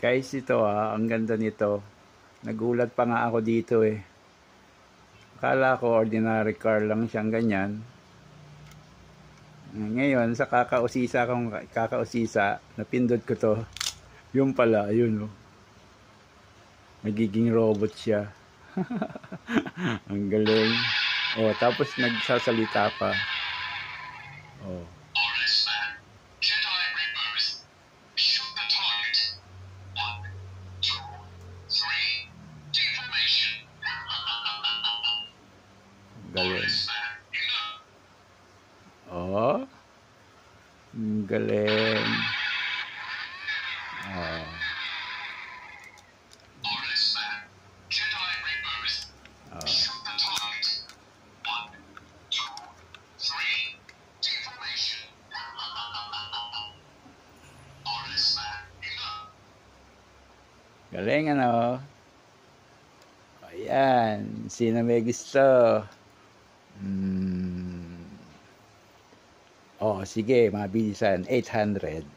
Guys, ito ang ganda nito. Nagulat pa nga ako dito eh. Akala ko ordinary car lang siyang ganyan. Ngayon, sa kakausisa, napindot ko to. Yung pala, yun oh. Magiging robot siya. Ang galing. Oh, tapos nagsasalita pa. Oh. Galing. Oh. Galing. Oh. Galing ano? Ayan. Sino may gusto? Oh, sige, mabilisan. 800.